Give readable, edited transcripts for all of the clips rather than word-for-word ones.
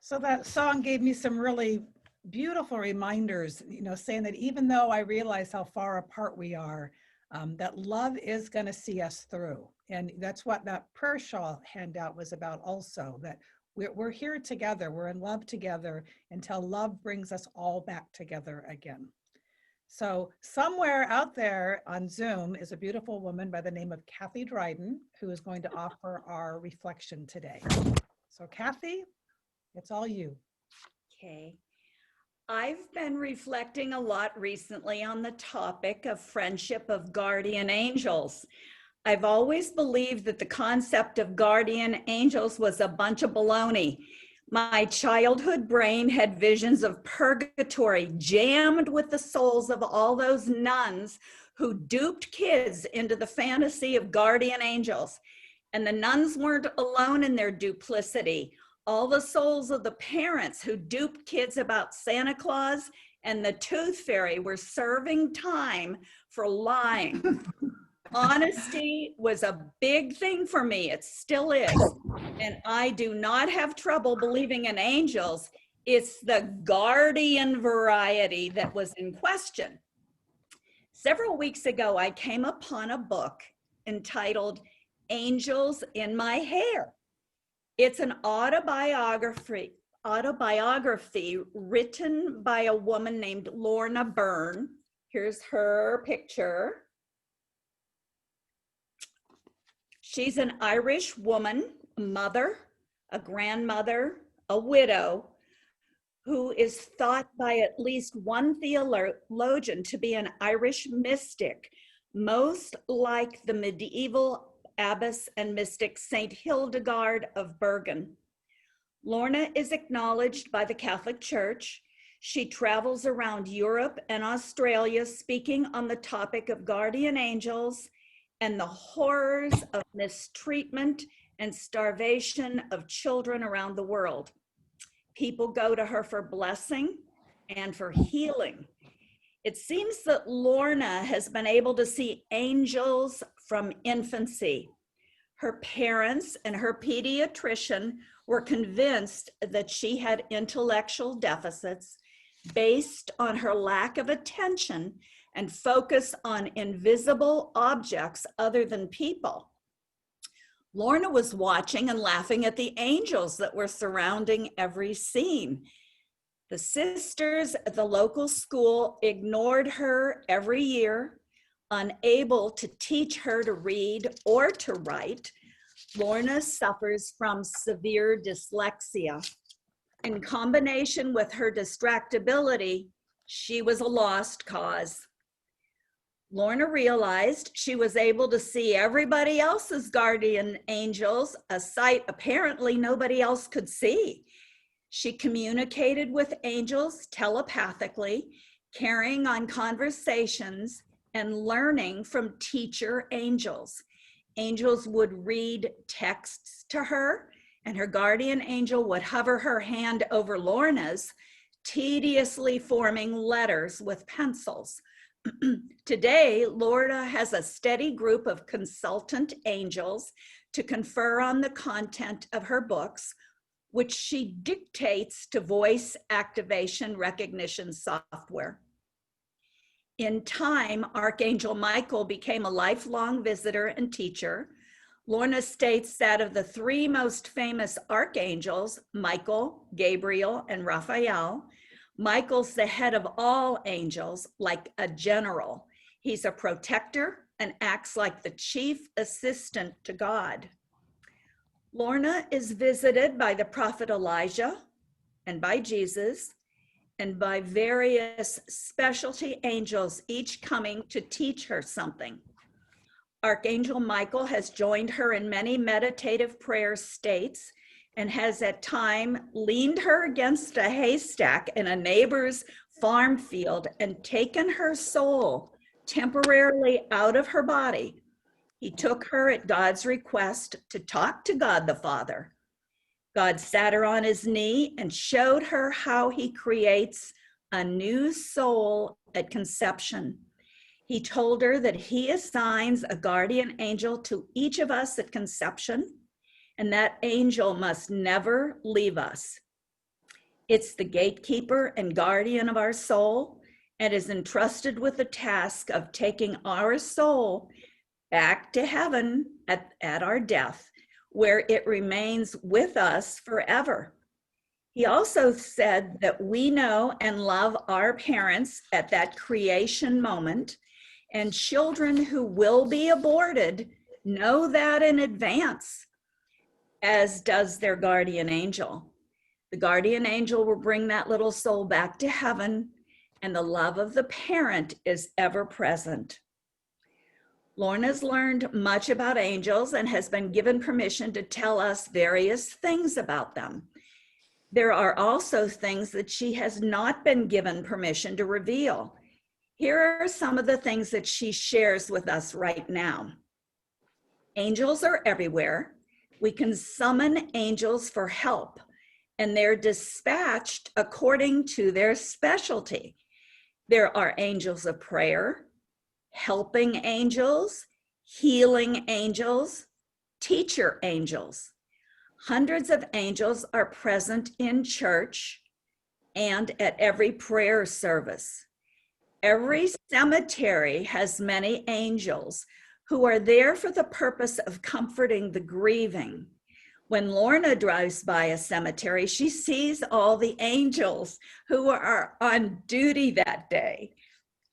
So that song gave me some really beautiful reminders, saying that even though I realize how far apart we are, that love is going to see us through. And that's what that prayer shawl handout was about also, that we're here together, we're in love together until love brings us all back together again. So somewhere out there on Zoom is a beautiful woman by the name of Kathy Dryden, who is going to offer our reflection today. So Kathy, it's all you. Okay. I've been reflecting a lot recently on the topic of friendship of guardian angels. I've always believed that the concept of guardian angels was a bunch of baloney. My childhood brain had visions of purgatory jammed with the souls of all those nuns who duped kids into the fantasy of guardian angels. And the nuns weren't alone in their duplicity. All the souls of the parents who duped kids about Santa Claus and the Tooth Fairy were serving time for lying. Honesty was a big thing for me. It still is. And I do not have trouble believing in angels. It's the guardian variety that was in question. Several weeks ago, I came upon a book entitled Angels in My Hair. It's an autobiography written by a woman named Lorna Byrne. Here's her picture. She's an Irish woman, a mother, a grandmother, a widow, who is thought by at least one theologian to be an Irish mystic, most like the medieval abbess and mystic Saint Hildegard of Bergen. Lorna is acknowledged by the Catholic Church. She travels around Europe and Australia speaking on the topic of guardian angels and the horrors of mistreatment and starvation of children around the world. People go to her for blessing and for healing. It seems that Lorna has been able to see angels from infancy. Her parents and her pediatrician were convinced that she had intellectual deficits based on her lack of attention and focus on invisible objects other than people. Lorna was watching and laughing at the angels that were surrounding every scene. The sisters at the local school ignored her every year, unable to teach her to read or to write. Lorna suffers from severe dyslexia. In combination with her distractibility, she was a lost cause. Lorna realized she was able to see everybody else's guardian angels, a sight apparently nobody else could see. She communicated with angels telepathically, carrying on conversations and learning from teacher angels. Angels would read texts to her, and her guardian angel would hover her hand over Lorna's, tediously forming letters with pencils. Today, Lorna has a steady group of consultant angels to confer on the content of her books, which she dictates to voice activation recognition software. In time, Archangel Michael became a lifelong visitor and teacher. Lorna states that of the three most famous archangels, Michael, Gabriel, and Raphael, Michael's the head of all angels, like a general. He's a protector and acts like the chief assistant to God. Lorna is visited by the prophet Elijah and by Jesus and by various specialty angels, each coming to teach her something. Archangel Michael has joined her in many meditative prayer states and has at times leaned her against a haystack in a neighbor's farm field and taken her soul temporarily out of her body. He took her at God's request to talk to God the Father. God sat her on his knee and showed her how he creates a new soul at conception. He told her that he assigns a guardian angel to each of us at conception, and that angel must never leave us. It's the gatekeeper and guardian of our soul and is entrusted with the task of taking our soul back to heaven at our death, where it remains with us forever. He also said that we know and love our parents at that creation moment, and children who will be aborted know that in advance, as does their guardian angel. The guardian angel will bring that little soul back to heaven, and the love of the parent is ever present. Lorna's learned much about angels and has been given permission to tell us various things about them. There are also things that she has not been given permission to reveal. Here are some of the things that she shares with us right now. Angels are everywhere. We can summon angels for help, and they're dispatched according to their specialty. There are angels of prayer, helping angels, healing angels, teacher angels. Hundreds of angels are present in church and at every prayer service. Every cemetery has many angels who are there for the purpose of comforting the grieving. When Lorna drives by a cemetery, she sees all the angels who are on duty that day,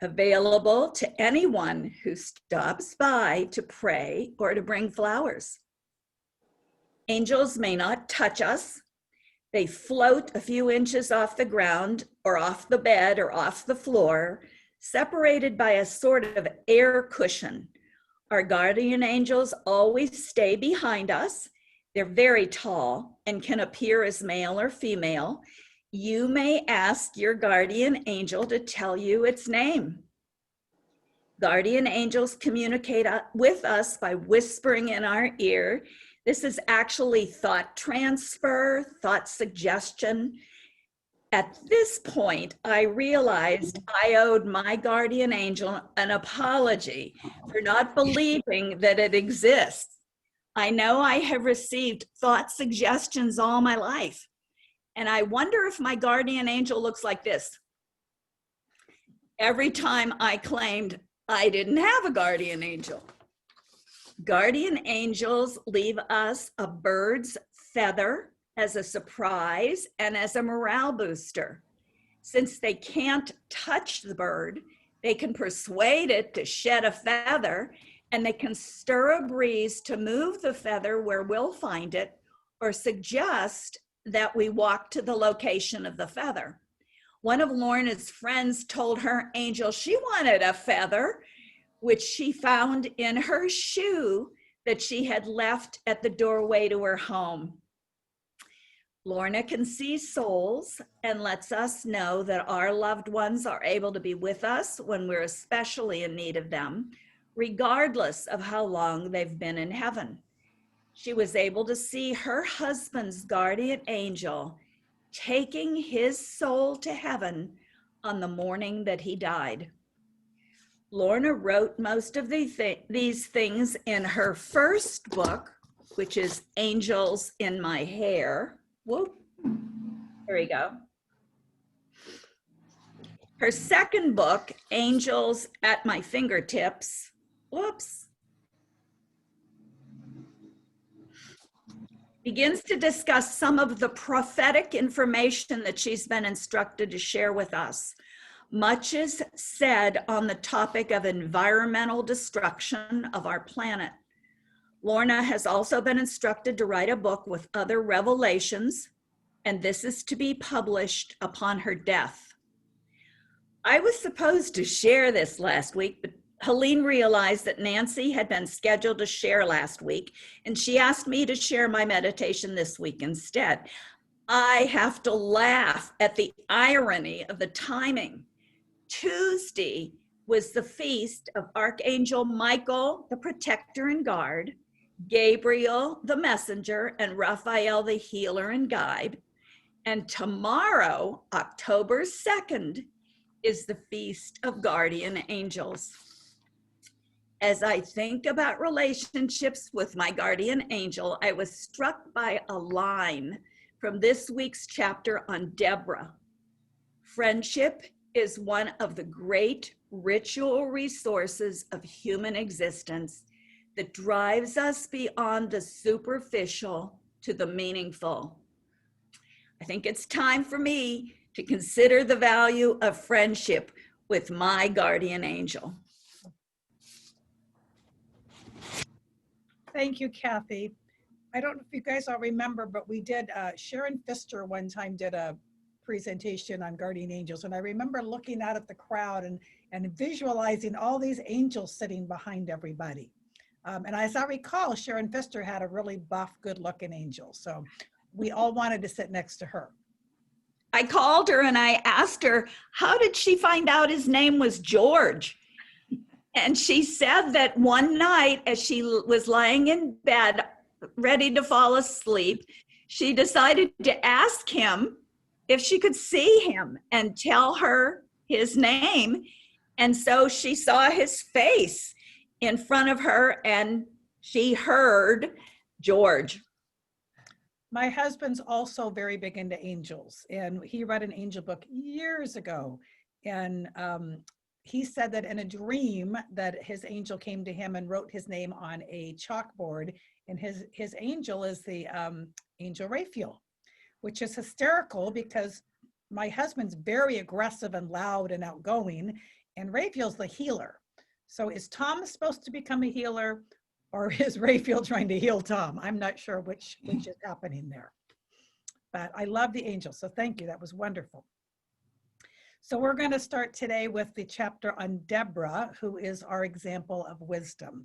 available to anyone who stops by to pray or to bring flowers. Angels may not touch us. They float a few inches off the ground or off the bed or off the floor, separated by a sort of air cushion. Our guardian angels always stay behind us. They're very tall and can appear as male or female. You may ask your guardian angel to tell you its name. Guardian angels communicate with us by whispering in our ear. This is actually thought transfer, thought suggestion. At this point, I realized I owed my guardian angel an apology for not believing that it exists. I know I have received thought suggestions all my life, and I wonder if my guardian angel looks like this. Every time I claimed I didn't have a guardian angel. Guardian angels leave us a bird's feather as a surprise and as a morale booster. Since they can't touch the bird, they can persuade it to shed a feather, and they can stir a breeze to move the feather where we'll find it, or suggest that we walk to the location of the feather. One of Lorna's friends told her angel she wanted a feather, which she found in her shoe that she had left at the doorway to her home. Lorna can see souls and lets us know that our loved ones are able to be with us when we're especially in need of them, regardless of how long they've been in heaven. She was able to see her husband's guardian angel taking his soul to heaven on the morning that he died. Lorna wrote most of these things in her first book, which is Angels in My Hair. Whoop, there we go. Her second book, Angels at My Fingertips, whoops, begins to discuss some of the prophetic information that she's been instructed to share with us. Much is said on the topic of environmental destruction of our planet. Lorna has also been instructed to write a book with other revelations, and this is to be published upon her death. I was supposed to share this last week, but Helene realized that Nancy had been scheduled to share last week, and she asked me to share my meditation this week instead. I have to laugh at the irony of the timing. Tuesday was the feast of Archangel Michael, the protector and guard, Gabriel, the messenger, and Raphael, the healer and guide. And tomorrow, October 2nd, is the feast of guardian angels. As I think about relationships with my guardian angel, I was struck by a line from this week's chapter on Deborah. Friendship is one of the great ritual resources of human existence that drives us beyond the superficial to the meaningful. I think it's time for me to consider the value of friendship with my guardian angel. Thank you, Kathy. I don't know if you guys all remember, but we did, Sharon Pfister one time did a presentation on guardian angels. And I remember looking out at the crowd and visualizing all these angels sitting behind everybody. And as I recall, Sharon Pfister had a really buff, good looking angel. So we all wanted to sit next to her. I called her and I asked her, how did she find out his name was George? And she said that one night as she was lying in bed, ready to fall asleep, she decided to ask him if she could see him and tell her his name. And so she saw his face in front of her and she heard George. My husband's also very big into angels, and he read an angel book years ago. And he said that in a dream that his angel came to him and wrote his name on a chalkboard, and his angel is the angel Raphael, which is hysterical because my husband's very aggressive and loud and outgoing, and Raphael's the healer. So is Tom supposed to become a healer, or is Raphael trying to heal Tom? I'm not sure which is happening there. But I love the angels, so thank you. That was wonderful. So we're going to start today with the chapter on Deborah, who is our example of wisdom.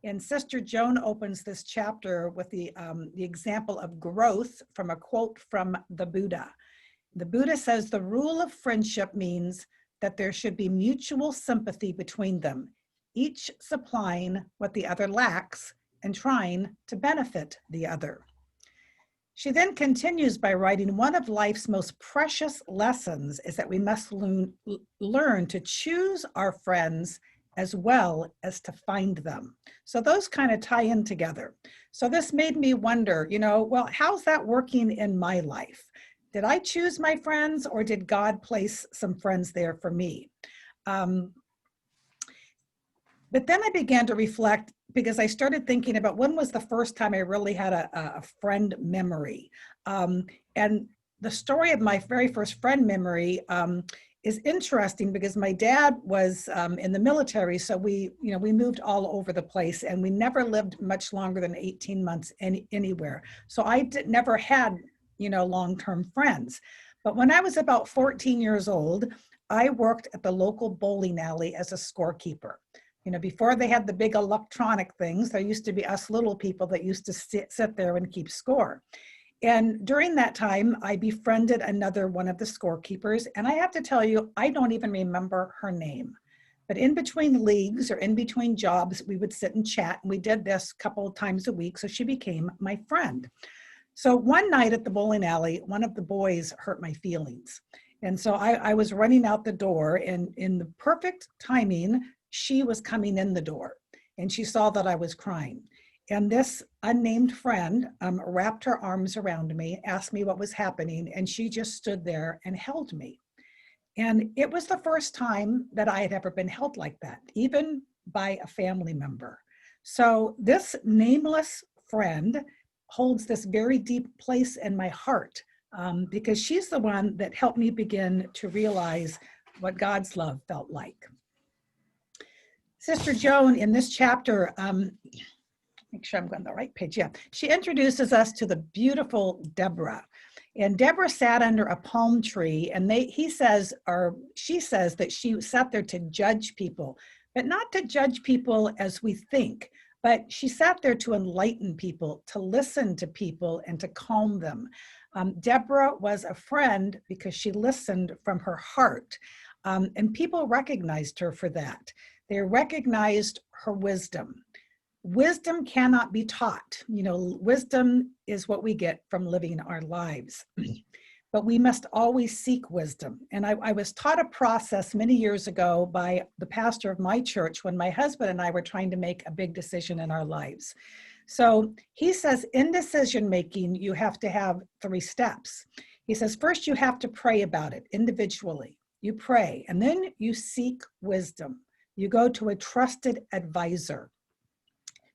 And Sister Joan opens this chapter with the example of growth from a quote from the Buddha. The Buddha says the rule of friendship means that there should be mutual sympathy between them, each supplying what the other lacks and trying to benefit the other. She then continues by writing, one of life's most precious lessons is that we must learn to choose our friends as well as to find them. So those kind of tie in together. So this made me wonder, well, how's that working in my life? Did I choose my friends, or did God place some friends there for me? But then I began to reflect, because I started thinking about when was the first time I really had a friend memory. And the story of my very first friend memory is interesting because my dad was in the military. So we moved all over the place, and we never lived much longer than 18 months anywhere. So I never had, long-term friends. But when I was about 14 years old, I worked at the local bowling alley as a scorekeeper. Before they had the big electronic things, there used to be us little people that used to sit there and keep score. And during that time, I befriended another one of the scorekeepers. And I have to tell you, I don't even remember her name. But in between leagues or in between jobs, we would sit and chat. And we did this a couple of times a week. So she became my friend. So one night at the bowling alley, one of the boys hurt my feelings. And so I was running out the door, and in the perfect timing, she was coming in the door, and she saw that I was crying. And this unnamed friend wrapped her arms around me, asked me what was happening, and she just stood there and held me. And it was the first time that I had ever been held like that, even by a family member. So this nameless friend holds this very deep place in my heart because she's the one that helped me begin to realize what God's love felt like. Sister Joan, in this chapter, make sure I'm going the right page. Yeah, she introduces us to the beautiful Deborah. And Deborah sat under a palm tree, and she says that she sat there to judge people, but not to judge people as we think, but she sat there to enlighten people, to listen to people, and to calm them. Deborah was a friend because she listened from her heart, and people recognized her for that. They recognized her wisdom. Wisdom cannot be taught. Wisdom is what we get from living our lives. But we must always seek wisdom. And I was taught a process many years ago by the pastor of my church when my husband and I were trying to make a big decision in our lives. So he says in decision making, you have to have 3 steps. He says, first, you have to pray about it individually. You pray, and then you seek wisdom. You go to a trusted advisor.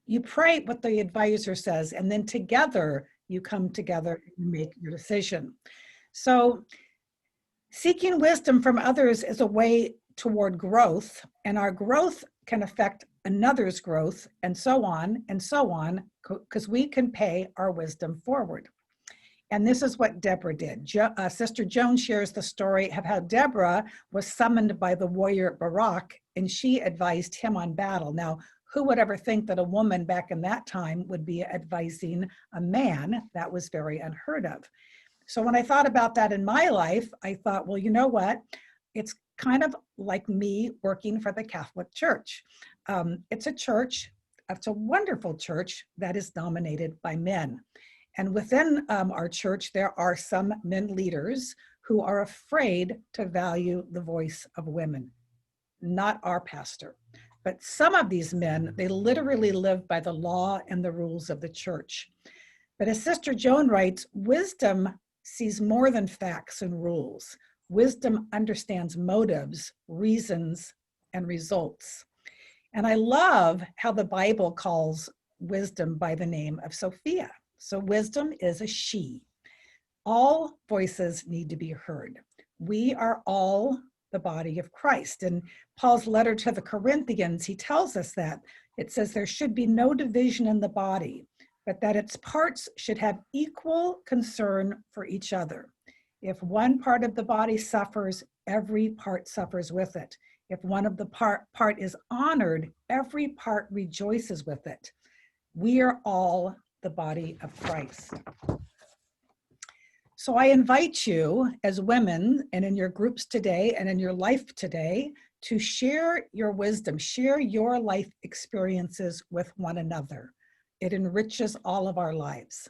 You pray what the advisor says, and then together you come together and make your decision. So seeking wisdom from others is a way toward growth, and our growth can affect another's growth, and so on, because we can pay our wisdom forward. And this is what Deborah did. Sister Joan shares the story of how Deborah was summoned by the warrior Barak, and she advised him on battle. Now, who would ever think that a woman back in that time would be advising a man? That was very unheard of. So when I thought about that in my life, I thought, well, you know what? It's kind of like me working for the Catholic Church. It's a church, it's a wonderful church that is dominated by men. And within our church, there are some men leaders who are afraid to value the voice of women, not our pastor. But some of these men, they literally live by the law and the rules of the church. But as Sister Joan writes, wisdom sees more than facts and rules. Wisdom understands motives, reasons, and results. And I love how the Bible calls wisdom by the name of Sophia. So wisdom is a she. All voices need to be heard. We are all the body of Christ. In Paul's letter to the Corinthians, he tells us that. It says there should be no division in the body, but that its parts should have equal concern for each other. If one part of the body suffers, every part suffers with it. If one of the part is honored, every part rejoices with it. We are all the body of Christ. So I invite you as women and in your groups today and in your life today to share your wisdom, share your life experiences with one another. It enriches all of our lives.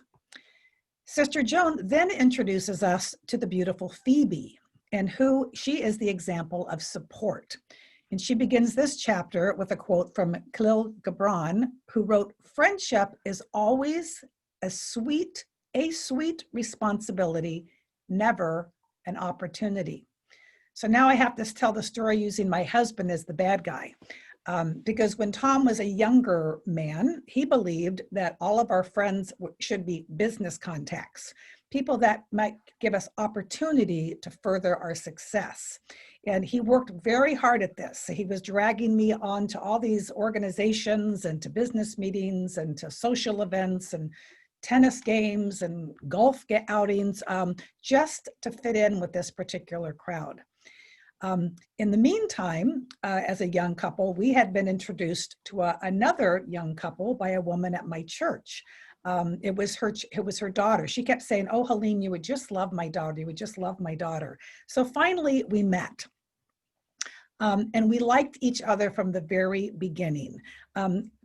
Sister Joan then introduces us to the beautiful Phoebe, and who she is the example of support. And she begins this chapter with a quote from Khalil Gibran, who wrote, "Friendship is always a sweet responsibility, never an opportunity." So now I have to tell the story using my husband as the bad guy. Because when Tom was a younger man, he believed that all of our friends should be business contacts, people that might give us opportunity to further our success. And he worked very hard at this. He was dragging me on to all these organizations and to business meetings and to social events and tennis games and golf outings, just to fit in with this particular crowd. In the meantime, as a young couple, we had been introduced to another young couple by a woman at my church. It was her daughter. She kept saying, "Oh, Helene, you would just love my daughter. You would just love my daughter." So finally, we met. And we liked each other from the very beginning.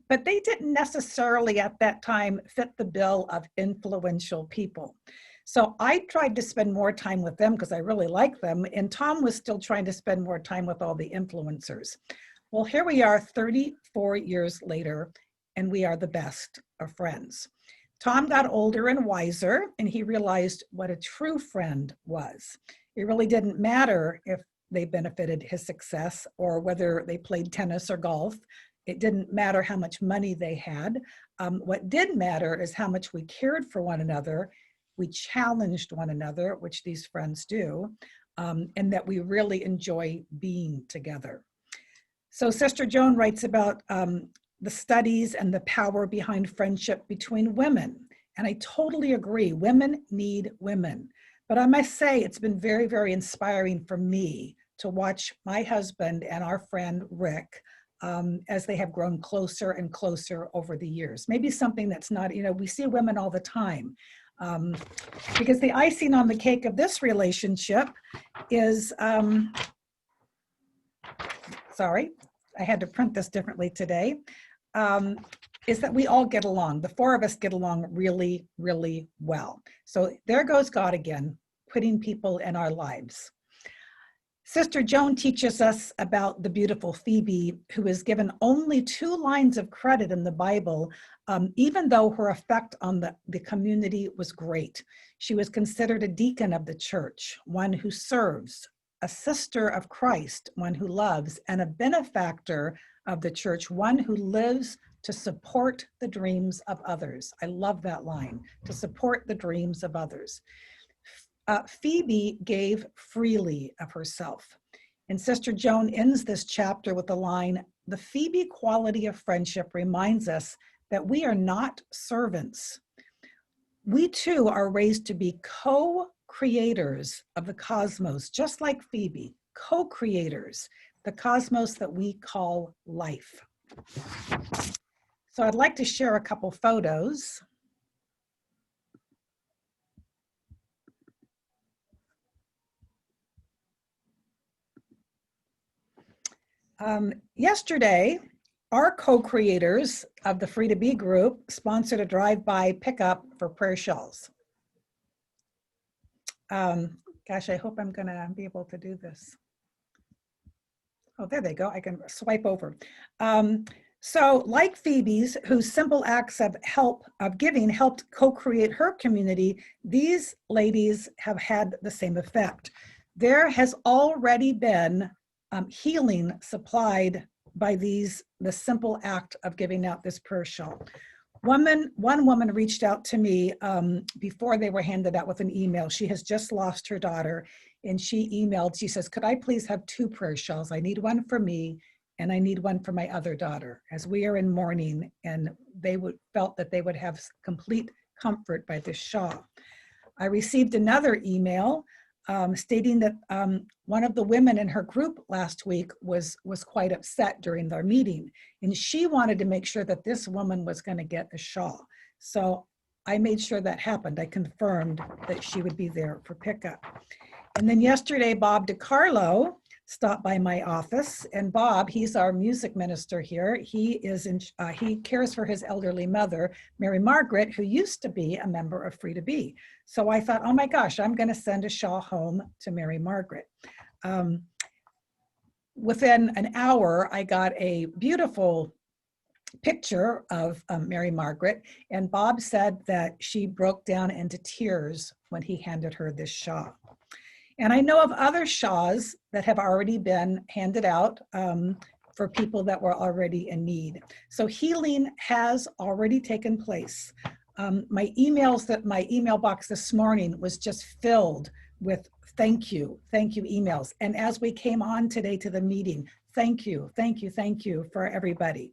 But they didn't necessarily at that time fit the bill of influential people. So I tried to spend more time with them because I really like them. And Tom was still trying to spend more time with all the influencers. Well, here we are 34 years later, and we are the best of friends. Tom got older and wiser, and he realized what a true friend was. It really didn't matter if they benefited his success or whether they played tennis or golf. It didn't matter how much money they had. What did matter is how much we cared for one another. We challenged one another, which these friends do, and that we really enjoy being together. So Sister Joan writes about the studies and the power behind friendship between women. And I totally agree, women need women. But I must say, it's been very, very inspiring for me to watch my husband and our friend Rick as they have grown closer and closer over the years. Maybe something that's not, we see women all the time. Because the icing on the cake of this relationship is, sorry, I had to print this differently today, is that we all get along. The four of us get along really, really well. So there goes God again, putting people in our lives. Sister Joan teaches us about the beautiful Phoebe, who is given only 2 lines of credit in the Bible, even though her effect on the community was great. She was considered a deacon of the church, one who serves, a sister of Christ, one who loves, and a benefactor of the church, one who lives to support the dreams of others. I love that line, to support the dreams of others. Phoebe gave freely of herself. And Sister Joan ends this chapter with the line, "The Phoebe quality of friendship reminds us that we are not servants. We too are raised to be co-creators of the cosmos, just like Phoebe, co-creators, the cosmos that we call life." So I'd like to share a couple photos. Yesterday, our co-creators of the Free to Be group sponsored a drive-by pickup for prayer shawls. Gosh, I hope I'm gonna be able to do this. Oh, there they go. I can swipe over. So like Phoebe's, whose simple acts of giving helped co-create her community, these ladies have had the same effect. There has already been healing supplied by the simple act of giving out this prayer shawl. One woman reached out to me before they were handed out with an email. She has just lost her daughter, and she emailed, she says, "Could I please have 2 prayer shawls? I need one for me and I need one for my other daughter, as we are in mourning," and they felt that they would have complete comfort by this shawl. I received another email stating that one of the women in her group last week was quite upset during their meeting, and she wanted to make sure that this woman was going to get a shawl. So I made sure that happened. I confirmed that she would be there for pickup. And then yesterday, Bob DiCarlo stopped by my office, and Bob, he's our music minister here. He cares for his elderly mother, Mary Margaret, who used to be a member of Free to Be. So I thought, oh my gosh, I'm going to send a shawl home to Mary Margaret. Within an hour, I got a beautiful picture of Mary Margaret, and Bob said that she broke down into tears when he handed her this shawl. And I know of other shawls that have already been handed out for people that were already in need. So healing has already taken place. My email box this morning was just filled with thank you emails. And as we came on today to the meeting, thank you for everybody.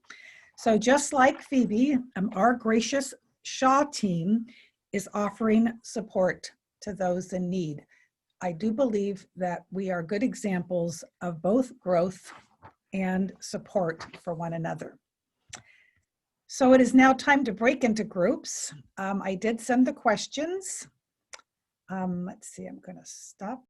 So just like Phoebe, our gracious Shaw team is offering support to those in need. I do believe that we are good examples of both growth and support for one another. So it is now time to break into groups. I did send the questions. Let's see, I'm going to stop.